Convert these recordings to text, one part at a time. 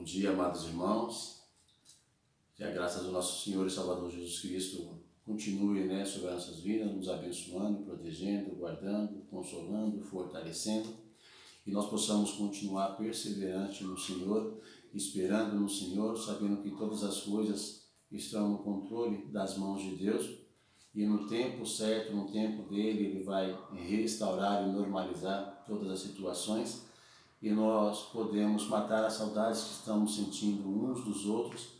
dia, amados irmãos. Que a graça do nosso Senhor e Salvador Jesus Cristo continue, sobre as nossas vidas, nos abençoando, protegendo, guardando, consolando, fortalecendo. E nós possamos continuar perseverante no Senhor, esperando no Senhor, sabendo que todas as coisas estão no controle das mãos de Deus. E no tempo certo, no tempo dele, Ele vai restaurar e normalizar todas as situações. E nós podemos matar as saudades que estamos sentindo uns dos outros,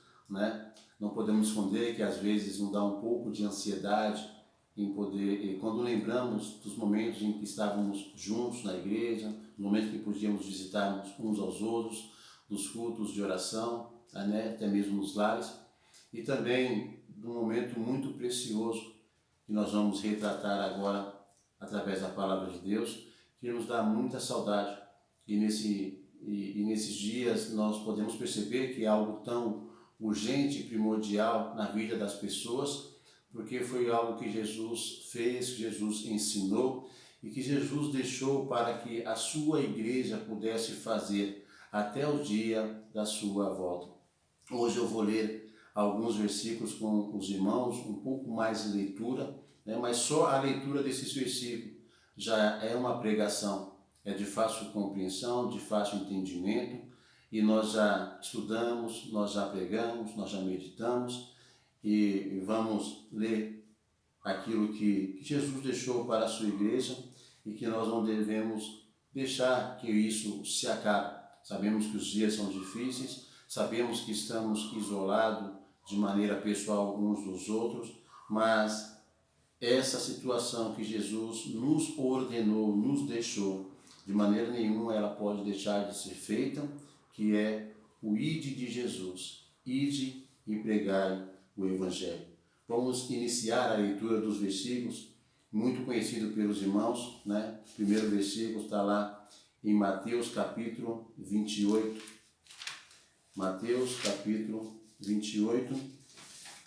Não podemos esconder que às vezes nos dá um pouco de ansiedade em poder, quando lembramos dos momentos em que estávamos juntos na igreja, no momento que podíamos visitarmos uns aos outros, dos cultos de oração, até mesmo nos lares, e também de um momento muito precioso que nós vamos retratar agora através da palavra de Deus, que nos dá muita saudade. E nesses dias nós podemos perceber que é algo tão urgente e primordial na vida das pessoas, porque foi algo que Jesus fez, que Jesus ensinou e que Jesus deixou para que a sua igreja pudesse fazer até o dia da sua volta. Hoje eu vou ler alguns versículos com os irmãos, um pouco mais de leitura, mas só a leitura desses versículos já é uma pregação, é de fácil compreensão, de fácil entendimento, e nós já estudamos, nós já pregamos, nós já meditamos e vamos ler aquilo que Jesus deixou para a sua igreja e que nós não devemos deixar que isso se acabe. Sabemos que os dias são difíceis, sabemos que estamos isolados de maneira pessoal uns dos outros, mas essa situação que Jesus nos ordenou, nos deixou, de maneira nenhuma ela pode deixar de ser feita, que é o ide de Jesus, ide e pregai o Evangelho. Vamos iniciar a leitura dos versículos, muito conhecido pelos irmãos, O primeiro versículo está lá em Mateus capítulo 28. Mateus capítulo 28,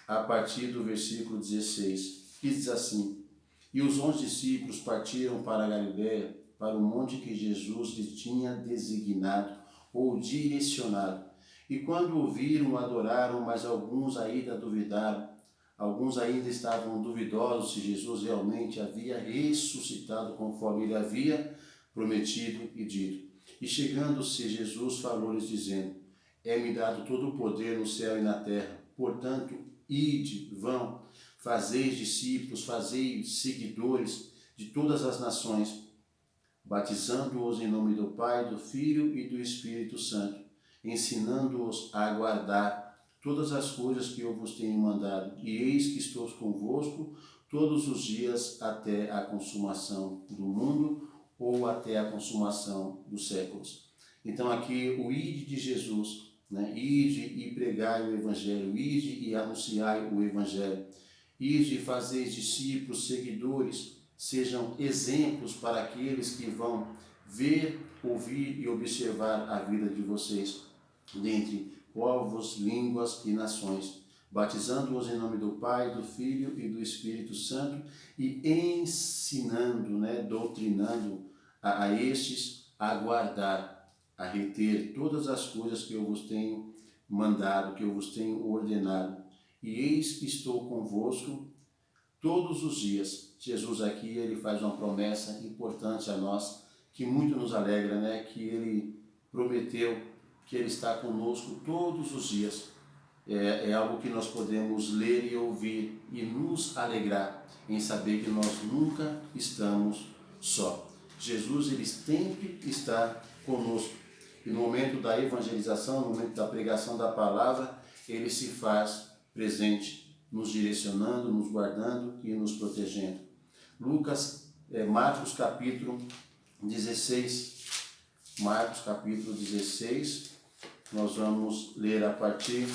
a partir do versículo 16, que diz assim: E os 11 discípulos partiram para a Galiléia, para o monte que Jesus lhes tinha designado ou direcionado. E quando o viram, adoraram, mas alguns ainda duvidaram. Alguns ainda estavam duvidosos se Jesus realmente havia ressuscitado conforme ele havia prometido e dito. E chegando-se, Jesus falou-lhes dizendo: É-me dado todo o poder no céu e na terra. Portanto, ide, vão, fazeis discípulos, fazeis seguidores de todas as nações, batizando-os em nome do Pai, do Filho e do Espírito Santo, ensinando-os a guardar todas as coisas que eu vos tenho mandado. E eis que estou convosco todos os dias até a consumação do mundo, ou até a consumação dos séculos. Então aqui o ide de Jesus, Ide e pregai o Evangelho, ide e anunciai o Evangelho, ide e fazeis discípulos, seguidores, sejam exemplos para aqueles que vão ver, ouvir e observar a vida de vocês, dentre povos, línguas e nações, batizando-os em nome do Pai, do Filho e do Espírito Santo e ensinando, doutrinando a estes a guardar, a reter todas as coisas que eu vos tenho mandado, que eu vos tenho ordenado. E eis que estou convosco todos os dias. Jesus aqui, ele faz uma promessa importante a nós, que muito nos alegra, que ele prometeu que ele está conosco todos os dias. É algo que nós podemos ler e ouvir e nos alegrar em saber que nós nunca estamos só. Jesus, ele sempre está conosco. E no momento da evangelização, no momento da pregação da palavra, ele se faz presente, nos direcionando, nos guardando e nos protegendo. Marcos capítulo 16. Marcos capítulo 16, nós vamos ler a partir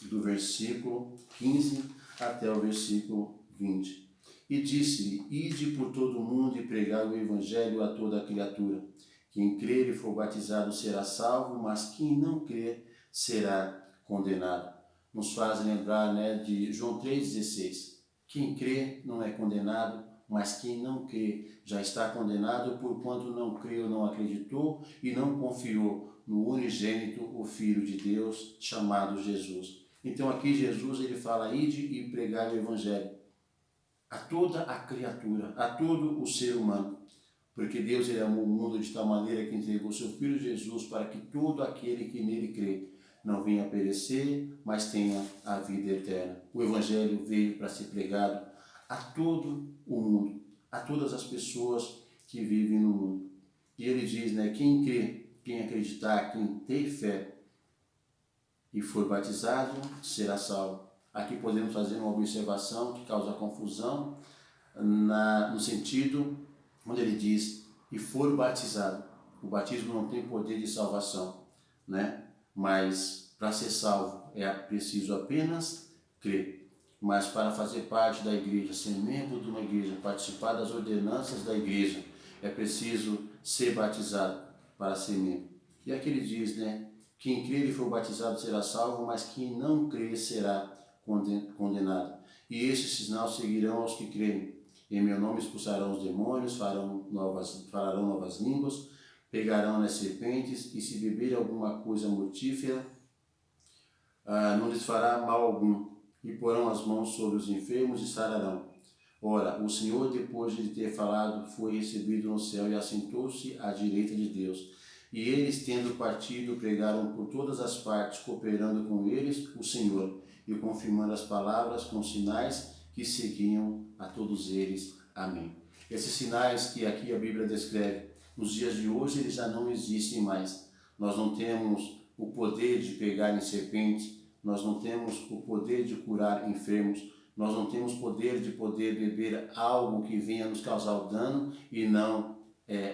do versículo 15 até o versículo 20. E disse-lhe: Ide por todo o mundo e pregai o Evangelho a toda a criatura. Quem crer e for batizado será salvo, mas quem não crer será condenado. Nos faz lembrar de João 3,16. Quem crê não é condenado, mas quem não crê já está condenado, porquanto não creu, não acreditou e não confiou no unigênito, o Filho de Deus, chamado Jesus. Então aqui Jesus ele fala, ide e pregai o Evangelho a toda a criatura, a todo o ser humano. Porque Deus ele amou o mundo de tal maneira que entregou seu Filho Jesus para que todo aquele que nele crê não venha a perecer, mas tenha a vida eterna. O Evangelho veio para ser pregado a todo o mundo, a todas as pessoas que vivem no mundo. E ele diz, né, quem crê, quem acreditar, quem tem fé e for batizado, será salvo. Aqui podemos fazer uma observação que causa confusão no sentido onde ele diz, e for batizado. O batismo não tem poder de salvação, né? Mas para ser salvo é preciso apenas crer. Mas para fazer parte da igreja, ser membro de uma igreja, participar das ordenanças da igreja, é preciso ser batizado para ser membro. E aqui ele diz, né? Quem crer e for batizado será salvo, mas quem não crer será condenado. E estes sinais seguirão aos que crerem. Em meu nome expulsarão os demônios, falarão novas línguas, pegarão nas serpentes, e se beberem alguma coisa mortífera, não lhes fará mal algum, e porão as mãos sobre os enfermos e sararão. Ora, o Senhor, depois de ter falado, foi recebido no céu e assentou-se à direita de Deus. E eles, tendo partido, pregaram por todas as partes, cooperando com eles o Senhor, e confirmando as palavras com sinais que seguiam a todos eles. Amém. Esses sinais que aqui a Bíblia descreve, nos dias de hoje eles já não existem mais. Nós não temos o poder de pegar em serpentes, nós não temos o poder de curar enfermos, nós não temos poder de poder beber algo que venha nos causar o dano e não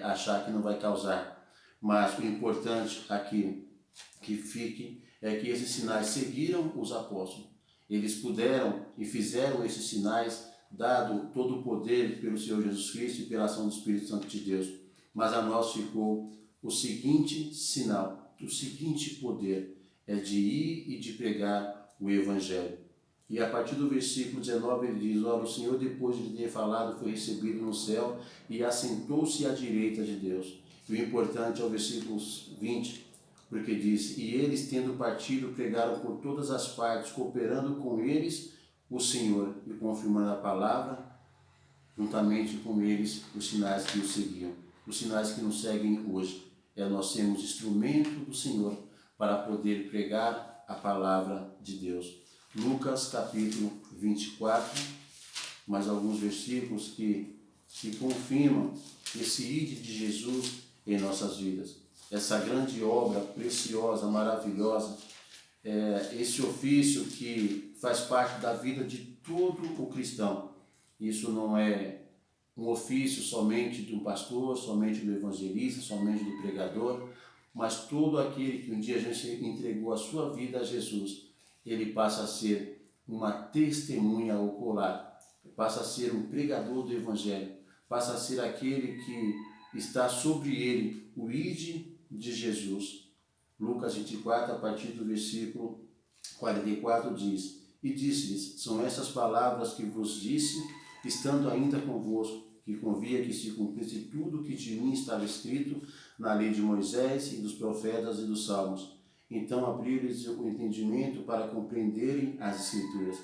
achar que não vai causar. Mas o importante aqui que fique é que esses sinais seguiram os apóstolos. Eles puderam e fizeram esses sinais, dado todo o poder pelo Senhor Jesus Cristo e pela ação do Espírito Santo de Deus. Mas a nós ficou o seguinte sinal, o seguinte poder, é de ir e de pregar o Evangelho. E a partir do versículo 19 ele diz, ora, o Senhor, depois de ter falado, foi recebido no céu e assentou-se à direita de Deus. E o importante é o versículo 20, porque diz, e eles, tendo partido, pregaram por todas as partes, cooperando com eles o Senhor, e confirmando a palavra, juntamente com eles, os sinais que os seguiam. Os sinais que nos seguem hoje. Nós sermos instrumento do Senhor para poder pregar a palavra de Deus. Lucas capítulo 24, mais alguns versículos que confirmam esse ide de Jesus em nossas vidas. Essa grande obra preciosa, maravilhosa, esse ofício que faz parte da vida de todo o cristão. Isso não é um ofício somente de um pastor, somente do evangelista, somente do pregador, mas todo aquele que um dia a gente entregou a sua vida a Jesus, ele passa a ser uma testemunha ocular, passa a ser um pregador do evangelho, passa a ser aquele que está sobre ele o ide de Jesus. Lucas 24, a partir do versículo 44, diz, e disse-lhes, são essas palavras que vos disse, estando ainda convosco, que convia que se cumprisse tudo o que de mim estava escrito na lei de Moisés e dos profetas e dos salmos. Então abriu-lhes o entendimento para compreenderem as Escrituras.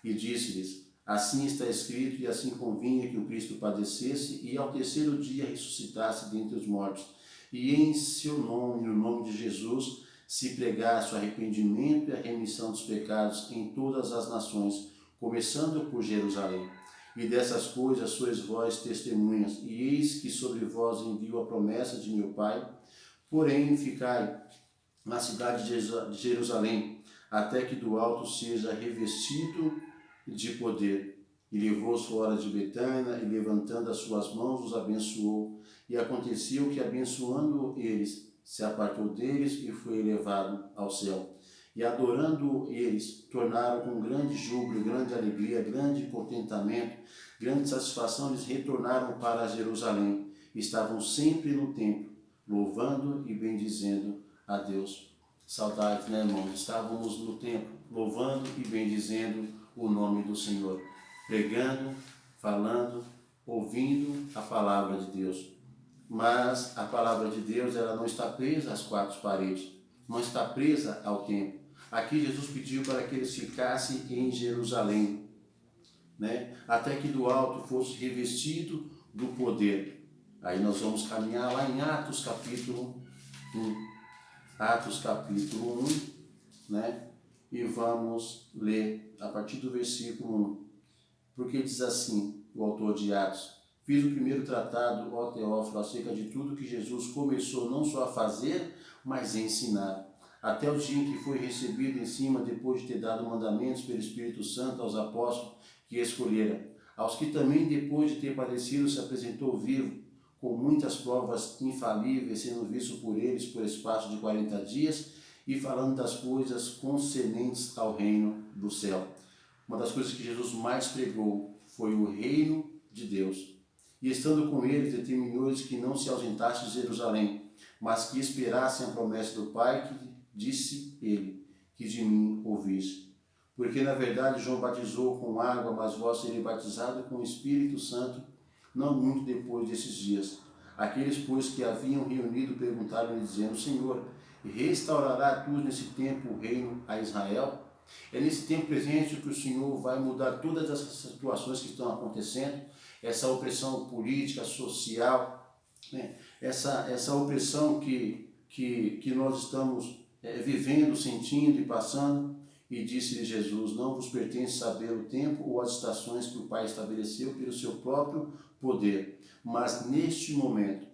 E disse-lhes, assim está escrito, e assim convinha que o Cristo padecesse e ao terceiro dia ressuscitasse dentre os mortos. E em seu nome, no nome de Jesus, se pregasse o arrependimento e a remissão dos pecados em todas as nações, começando por Jerusalém. E dessas coisas sois vós testemunhas, e eis que sobre vós envio a promessa de meu Pai. Porém, ficai na cidade de Jerusalém, até que do alto seja revestido de poder. E levou-os fora de Betânia, e levantando as suas mãos, os abençoou. E aconteceu que, abençoando eles, se apartou deles e foi elevado ao céu. E adorando eles, tornaram com grande júbilo, grande alegria, grande contentamento, grande satisfação, eles retornaram para Jerusalém. Estavam sempre no templo, louvando e bendizendo a Deus. Saudade, né, irmãos? Estávamos no templo, louvando e bendizendo o nome do Senhor, pregando, falando, ouvindo a palavra de Deus. Mas a palavra de Deus, ela não está presa às quatro paredes, não está presa ao templo. Aqui Jesus pediu para que eles ficassem em Jerusalém, né? Até que do alto fosse revestido do poder. Aí nós vamos caminhar lá em Atos capítulo 1. Atos capítulo 1, né? E vamos ler a partir do versículo 1. Porque diz assim, o autor de Atos: fiz o primeiro tratado, ó Teófilo, acerca de tudo que Jesus começou não só a fazer, mas a ensinar, até o dia em que foi recebido em cima, depois de ter dado mandamentos pelo Espírito Santo aos apóstolos que escolhera, aos que também, depois de ter padecido, se apresentou vivo, com muitas provas infalíveis, sendo visto por eles por espaço de 40 dias, e falando das coisas concernentes ao reino do céu. Uma das coisas que Jesus mais pregou foi o reino de Deus. E estando com eles, determinou-lhes que não se ausentassem de Jerusalém, mas que esperassem a promessa do Pai, que disse ele, que de mim ouviste. Porque na verdade João batizou com água, mas vós sereis batizados com o Espírito Santo, não muito depois desses dias. Aqueles, pois, que haviam reunido, perguntaram-lhe, dizendo: Senhor, restaurará tu nesse tempo o reino a Israel? É nesse tempo presente que o Senhor vai mudar todas essas situações que estão acontecendo, essa opressão política, social, né? essa opressão que nós estamos vivendo, sentindo e passando. E disse-lhe Jesus: não vos pertence saber o tempo ou as estações que o Pai estabeleceu pelo seu próprio poder, mas neste momento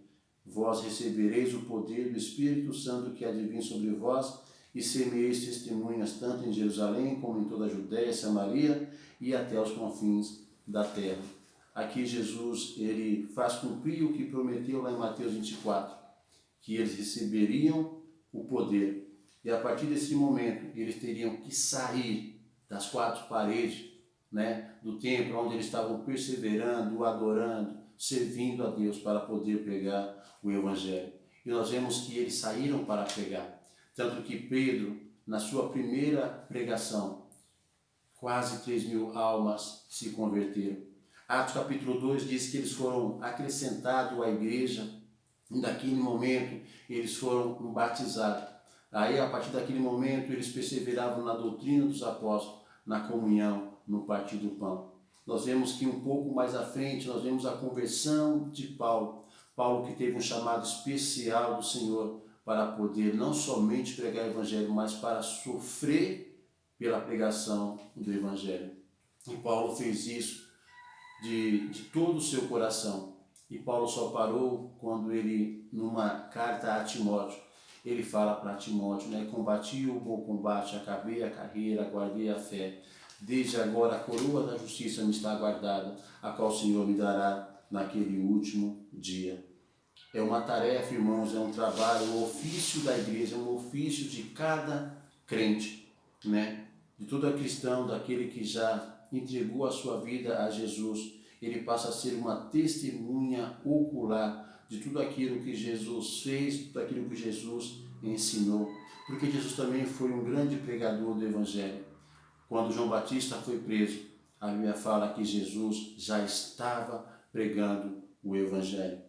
vós recebereis o poder do Espírito Santo que há de vir sobre vós, e semeeis testemunhas tanto em Jerusalém como em toda a Judéia, Samaria e até os confins da terra. Aqui Jesus, ele faz cumprir o que prometeu lá em Mateus 24, que eles receberiam o poder. E a partir desse momento, eles teriam que sair das quatro paredes, né, do templo onde eles estavam perseverando, adorando, servindo a Deus para poder pregar o Evangelho. E nós vemos que eles saíram para pregar. Tanto que Pedro, na sua primeira pregação, quase 3.000 almas se converteram. Atos capítulo 2 diz que eles foram acrescentados à igreja, e naquele momento eles foram batizados. Aí, a partir daquele momento, eles perseveravam na doutrina dos apóstolos, na comunhão, no partir do pão. Nós vemos que um pouco mais à frente, nós vemos a conversão de Paulo. Paulo que teve um chamado especial do Senhor para poder não somente pregar o Evangelho, mas para sofrer pela pregação do Evangelho. E Paulo fez isso de todo o seu coração. E Paulo só parou quando ele, numa carta a Timóteo, ele fala para Timóteo, né? Combati o bom combate, acabei a carreira, guardei a fé. Desde agora a coroa da justiça me está aguardada, a qual o Senhor me dará naquele último dia. É uma tarefa, irmãos, é um trabalho, um ofício da igreja, um ofício de cada crente, né? De todo cristão, daquele que já entregou a sua vida a Jesus. Ele passa a ser uma testemunha ocular de tudo aquilo que Jesus fez, de tudo aquilo que Jesus ensinou. Porque Jesus também foi um grande pregador do Evangelho. Quando João Batista foi preso, a Bíblia fala que Jesus já estava pregando o Evangelho.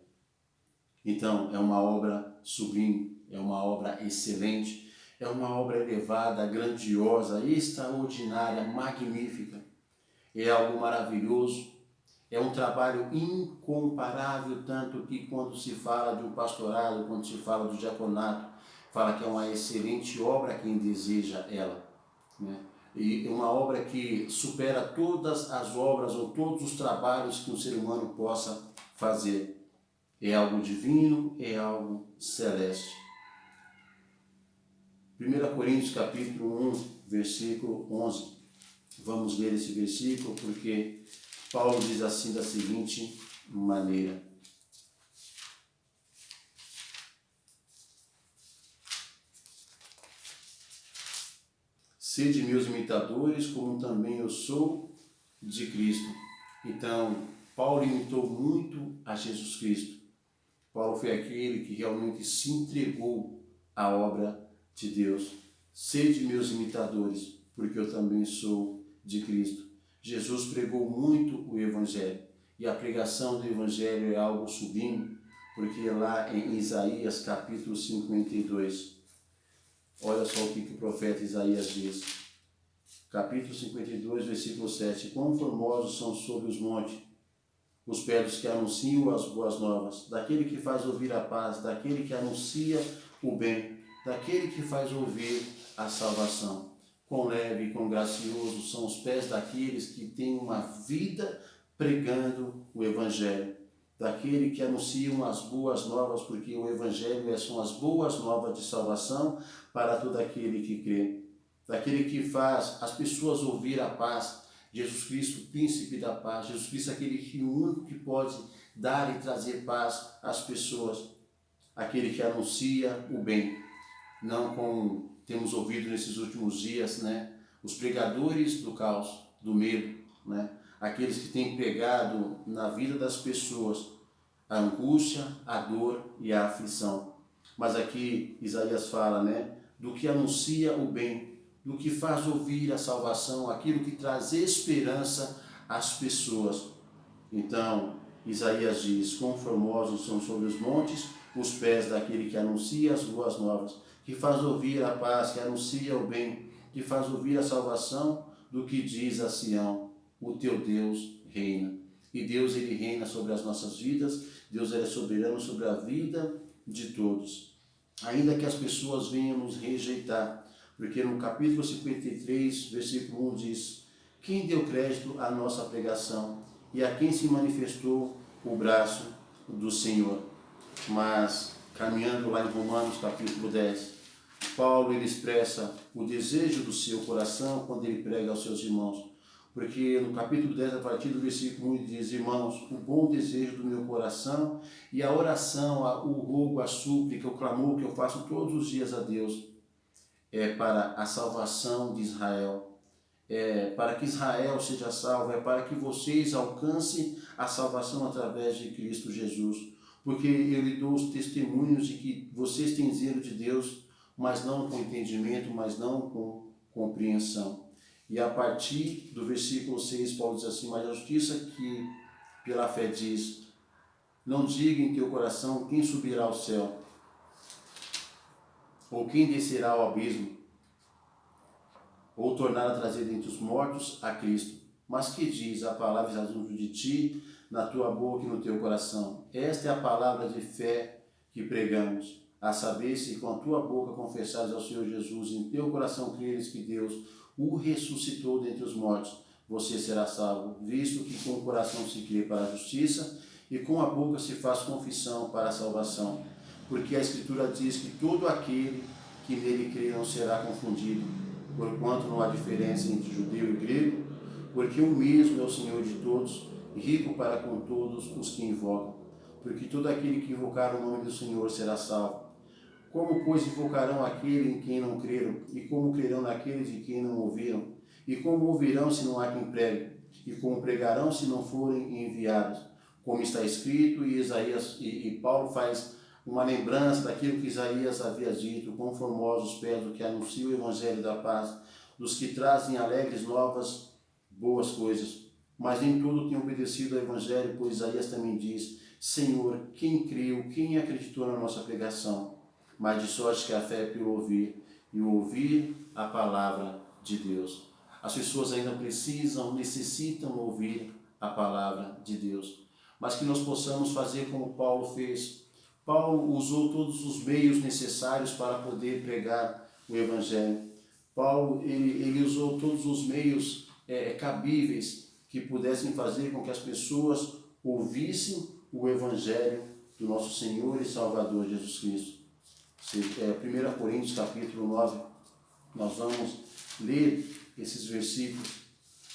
Então, é uma obra sublime, é uma obra excelente, é uma obra elevada, grandiosa, extraordinária, magnífica. É algo maravilhoso. É um trabalho incomparável, tanto que quando se fala de um pastorado, quando se fala do diaconato, fala que é uma excelente obra quem deseja ela, né? E é uma obra que supera todas as obras ou todos os trabalhos que um ser humano possa fazer. É algo divino, é algo celeste. 1 Coríntios capítulo 1, versículo 11. Vamos ler esse versículo porque Paulo diz assim da seguinte maneira: sede meus imitadores, como também eu sou de Cristo. Então, Paulo imitou muito a Jesus Cristo. Paulo foi aquele que realmente se entregou à obra de Deus. Sede meus imitadores, porque eu também sou de Cristo. Jesus pregou muito o Evangelho, e a pregação do Evangelho é algo sublime, porque lá em Isaías capítulo 52, olha só o que o profeta Isaías diz. Capítulo 52, versículo 7. Quão formosos são sobre os montes os pés dos que anunciam as boas novas, daquele que faz ouvir a paz, daquele que anuncia o bem, daquele que faz ouvir a salvação. Quão leve e quão gracioso são os pés daqueles que têm uma vida pregando o Evangelho, daquele que anunciam as boas novas, porque o Evangelho são as boas novas de salvação para todo aquele que crê, daquele que faz as pessoas ouvir a paz, Jesus Cristo, príncipe da paz, Jesus Cristo, aquele que o único que pode dar e trazer paz às pessoas, aquele que anuncia o bem, não como temos ouvido nesses últimos dias, né? Os pregadores do caos, do medo, né? Aqueles que têm pregado na vida das pessoas a angústia, a dor e a aflição. Mas aqui Isaías fala, né? Do que anuncia o bem, do que faz ouvir a salvação, aquilo que traz esperança às pessoas. Então, Isaías diz, quão formosos são sobre os montes os pés daquele que anuncia as boas novas, que faz ouvir a paz, que anuncia o bem, que faz ouvir a salvação, do que diz a Sião, o teu Deus reina. E Deus, ele reina sobre as nossas vidas, Deus é soberano sobre a vida de todos. Ainda que as pessoas venham nos rejeitar, porque no capítulo 53, versículo 1 diz, quem deu crédito à nossa pregação e a quem se manifestou o braço do Senhor. Mas, caminhando lá em Romanos capítulo 10, Paulo ele expressa o desejo do seu coração quando ele prega aos seus irmãos. Porque no capítulo 10, a partir do versículo 1, ele diz, irmãos, o bom desejo do meu coração e a oração, o rogo, a súplica, o clamor que eu faço todos os dias a Deus, é para a salvação de Israel, é para que Israel seja salvo, é para que vocês alcancem a salvação através de Cristo Jesus. Porque eu lhe dou os testemunhos de que vocês têm zelo de Deus, mas não com entendimento, mas não com compreensão. E a partir do versículo 6, Paulo diz assim, mas a justiça que pela fé diz, não diga em teu coração quem subirá ao céu, ou quem descerá ao abismo, ou tornar a trazer dentre os mortos a Cristo. Mas que diz a palavra está junto de ti, na tua boca e no teu coração. Esta é a palavra de fé que pregamos, a saber, se com a tua boca confessares ao Senhor Jesus e em teu coração creres que Deus o ressuscitou dentre os mortos, você será salvo, visto que com o coração se crê para a justiça e com a boca se faz confissão para a salvação. Porque a Escritura diz que todo aquele que nele crê não será confundido, porquanto não há diferença entre judeu e grego, porque o mesmo é o Senhor de todos, rico para com todos os que invocam. Porque todo aquele que invocar o nome do Senhor será salvo. Como, pois, invocarão aquele em quem não creram? E como crerão naquele de quem não ouviram? E como ouvirão se não há quem pregue? E como pregarão se não forem enviados? Como está escrito, e Isaías e Paulo faz uma lembrança daquilo que Isaías havia dito, quão formosos os pés do que anuncia o Evangelho da paz, dos que trazem alegres novas, boas coisas. Mas nem todo tem obedecido ao Evangelho, pois Isaías também diz, Senhor, quem creu, quem acreditou na nossa pregação? Mas de sorte que a fé é pelo ouvir, e o ouvir a palavra de Deus. As pessoas ainda necessitam ouvir a palavra de Deus. Mas que nós possamos fazer como Paulo fez. Paulo usou todos os meios necessários para poder pregar o Evangelho. Paulo ele usou todos os meios cabíveis que pudessem fazer com que as pessoas ouvissem o Evangelho do nosso Senhor e Salvador Jesus Cristo. 1 Coríntios capítulo 9, nós vamos ler esses versículos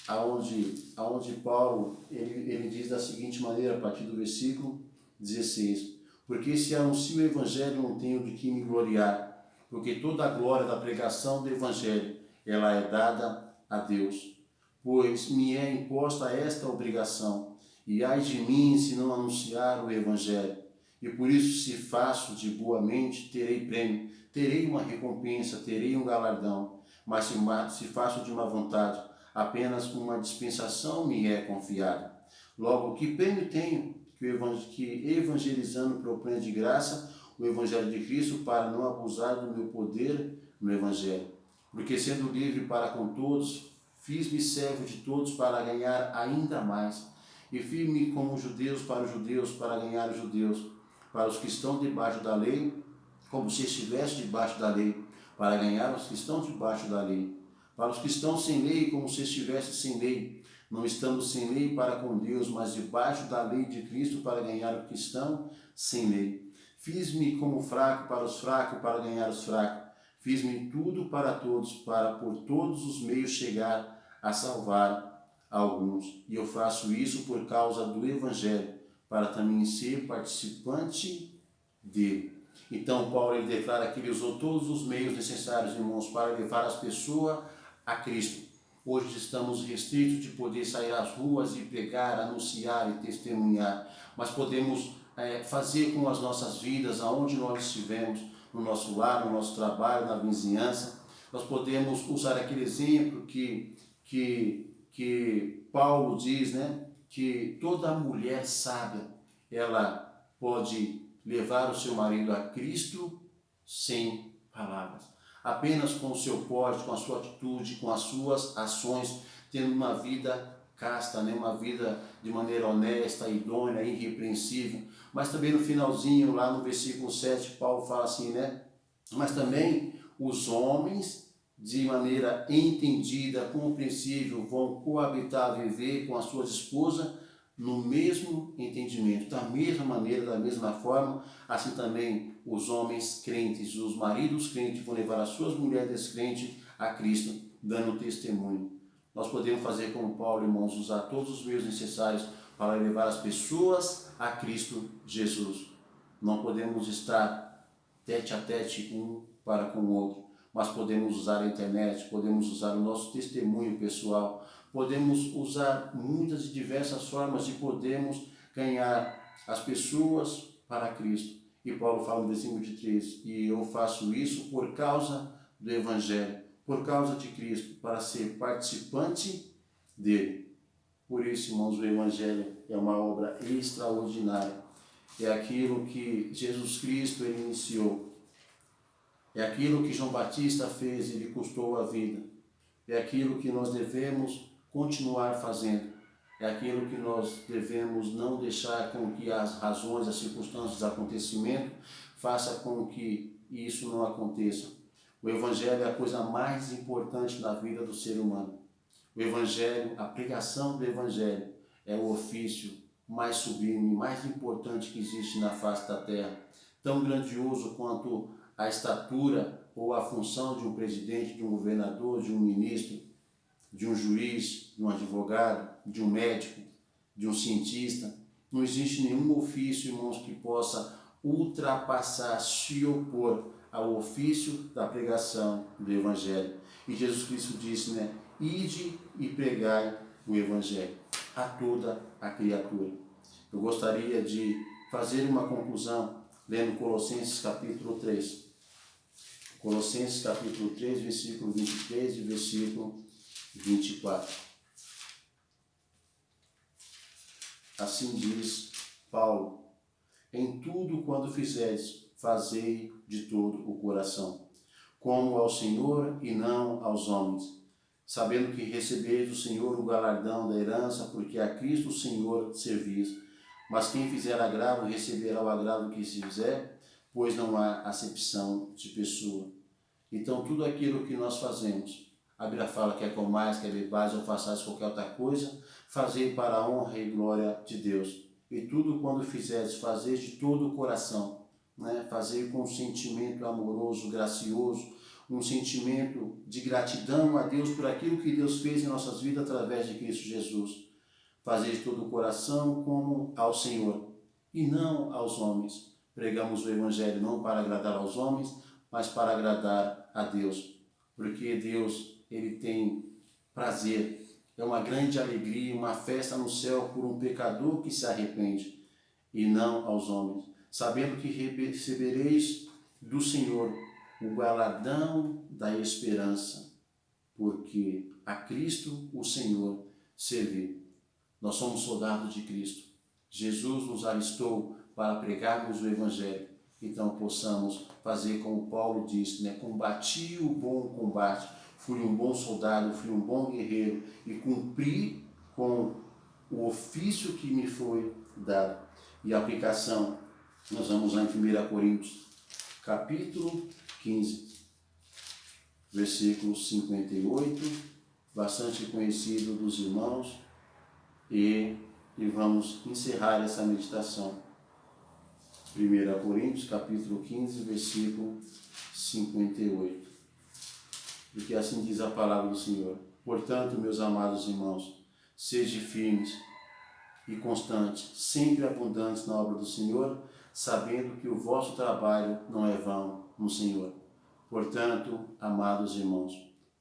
aonde Paulo ele diz da seguinte maneira, a partir do versículo 16, porque se anuncio o Evangelho não tenho de que me gloriar, porque toda a glória da pregação do Evangelho ela é dada a Deus, pois me é imposta esta obrigação, e ai de mim se não anunciar o Evangelho. E por isso, se faço de boa mente, terei prêmio, terei uma recompensa, terei um galardão. Mas se faço de má vontade, apenas uma dispensação me é confiada. Logo, que prêmio tenho? que evangelizando proponho de graça o Evangelho de Cristo para não abusar do meu poder no Evangelho. Porque sendo livre para com todos, fiz-me servo de todos para ganhar ainda mais. E fiz-me como judeus para ganhar os judeus. Para os que estão debaixo da lei, como se estivesse debaixo da lei, para ganhar os que estão debaixo da lei. Para os que estão sem lei, como se estivesse sem lei, não estando sem lei para com Deus, mas debaixo da lei de Cristo para ganhar os que estão sem lei. Fiz-me como fraco para os fracos, para ganhar os fracos. Fiz-me tudo para todos, para por todos os meios chegar a salvar alguns. E eu faço isso por causa do Evangelho, para também ser participante dele. Então, Paulo ele declara que ele usou todos os meios necessários, irmãos, para levar as pessoas a Cristo. Hoje estamos restritos de poder sair às ruas e pregar, anunciar e testemunhar, mas podemos fazer com as nossas vidas, aonde nós estivermos, no nosso lar, no nosso trabalho, na vizinhança. Nós podemos usar aquele exemplo que Paulo diz, né, que toda mulher sábia, ela pode levar o seu marido a Cristo sem palavras. Apenas com o seu porte, com a sua atitude, com as suas ações, tendo uma vida casta, né? Uma vida de maneira honesta, idônea, irrepreensível. Mas também no finalzinho, lá no versículo 7, Paulo fala assim, né? Mas também os homens, de maneira entendida, compreensível, vão coabitar, viver com as suas esposas no mesmo entendimento, da mesma maneira, da mesma forma. Assim também os homens crentes, os maridos crentes vão levar as suas mulheres descrentes a Cristo, dando testemunho. Nós podemos fazer como Paulo, irmãos, usar todos os meios necessários para levar as pessoas a Cristo Jesus. Não podemos estar tete a tete um para com o outro, mas podemos usar a internet, podemos usar o nosso testemunho pessoal, podemos usar muitas e diversas formas de podermos ganhar as pessoas para Cristo. E Paulo fala no versículo 23, e eu faço isso por causa do Evangelho, por causa de Cristo, para ser participante dele. Por isso, irmãos, o Evangelho é uma obra extraordinária. É aquilo que Jesus Cristo ele iniciou. É aquilo que João Batista fez, ele custou a vida. É aquilo que nós devemos continuar fazendo. É aquilo que nós devemos não deixar com que as razões, as circunstâncias, os acontecimentos façam com que isso não aconteça. O Evangelho é a coisa mais importante na vida do ser humano. O Evangelho, a pregação do Evangelho é o ofício mais sublime, mais importante que existe na face da terra. Tão grandioso quanto a estatura ou a função de um presidente, de um governador, de um ministro, de um juiz, de um advogado, de um médico, de um cientista. Não existe nenhum ofício, irmãos, que possa ultrapassar, se opor ao ofício da pregação do Evangelho. E Jesus Cristo disse, né? Ide e pregai o Evangelho a toda a criatura. Eu gostaria de fazer uma conclusão lendo Colossenses capítulo 3. Colossenses capítulo 3, versículo 23 e versículo 24. Assim diz Paulo: em tudo quando fizeres, fazei de todo o coração, como ao Senhor e não aos homens, sabendo que recebeis do Senhor o galardão da herança, porque a Cristo o Senhor servis. Mas quem fizer agravo, receberá o agravo que se fizer, pois não há acepção de pessoa. Então, tudo aquilo que nós fazemos, a Bíblia fala que comais, quer bebais ou façais qualquer outra coisa, fazei para a honra e glória de Deus. E tudo quando fizeres, fazei de todo o coração, né? Fazei com um sentimento amoroso, gracioso, um sentimento de gratidão a Deus por aquilo que Deus fez em nossas vidas através de Cristo Jesus. Fazei de todo o coração como ao Senhor e não aos homens. Pregamos o Evangelho não para agradar aos homens, mas para agradar a Deus. Porque Deus, ele tem prazer. É uma grande alegria, uma festa no céu por um pecador que se arrepende, e não aos homens. Sabendo que recebereis do Senhor o galardão da esperança, porque a Cristo o Senhor serviu. Nós somos soldados de Cristo. Jesus nos alistou para pregarmos o Evangelho. Então possamos fazer como Paulo disse, né? Combati o bom combate, fui um bom soldado, fui um bom guerreiro e cumpri com o ofício que me foi dado. E a aplicação, nós vamos lá em 1 Coríntios, capítulo 15, versículo 58, bastante conhecido dos irmãos, e vamos encerrar essa meditação. 1 Coríntios, capítulo 15, versículo 58. Porque assim diz a palavra do Senhor. Portanto, meus amados irmãos, sede firmes e constantes, sempre abundantes na obra do Senhor, sabendo que o vosso trabalho não é vão no Senhor. Portanto, amados irmãos,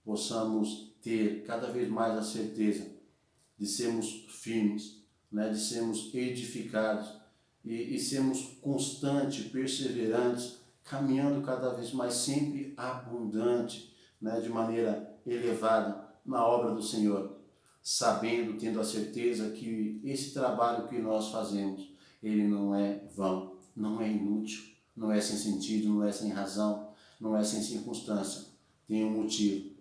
possamos ter cada vez mais a certeza de sermos firmes, né, de sermos edificados e sermos constantes, perseverantes, caminhando cada vez mais sempre abundante, né, de maneira elevada na obra do Senhor, sabendo, tendo a certeza que esse trabalho que nós fazemos, ele não é vão, não é inútil, não é sem sentido, não é sem razão, não é sem circunstância, tem um motivo,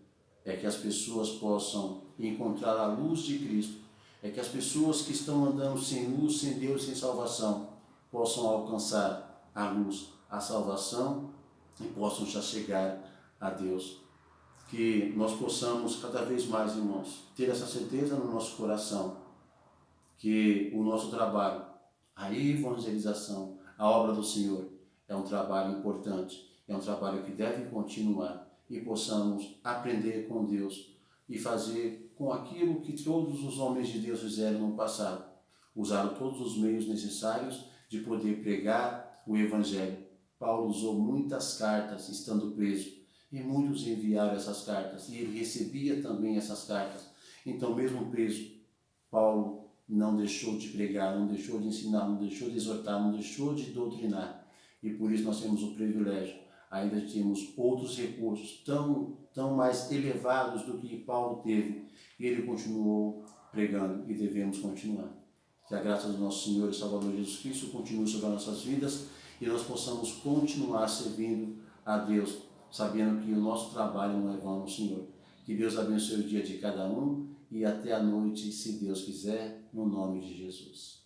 é que as pessoas possam encontrar a luz de Cristo, é que as pessoas que estão andando sem luz, sem Deus, sem salvação, possam alcançar a luz, a salvação e possam já chegar a Deus. Que nós possamos cada vez mais, irmãos, ter essa certeza no nosso coração, que o nosso trabalho, a evangelização, a obra do Senhor, é um trabalho importante, é um trabalho que deve continuar e possamos aprender com Deus e fazer com aquilo que todos os homens de Deus fizeram no passado. Usaram todos os meios necessários de poder pregar o Evangelho. Paulo usou muitas cartas estando preso e muitos enviaram essas cartas e ele recebia também essas cartas. Então, mesmo preso, Paulo não deixou de pregar, não deixou de ensinar, não deixou de exortar, não deixou de doutrinar. E por isso nós temos o privilégio, ainda temos outros recursos tão mais elevados do que Paulo teve. E ele continuou pregando e devemos continuar. Que a graça do nosso Senhor e Salvador Jesus Cristo continue sobre as nossas vidas e nós possamos continuar servindo a Deus, sabendo que o nosso trabalho não é vão no Senhor. Que Deus abençoe o dia de cada um e até a noite, se Deus quiser, no nome de Jesus.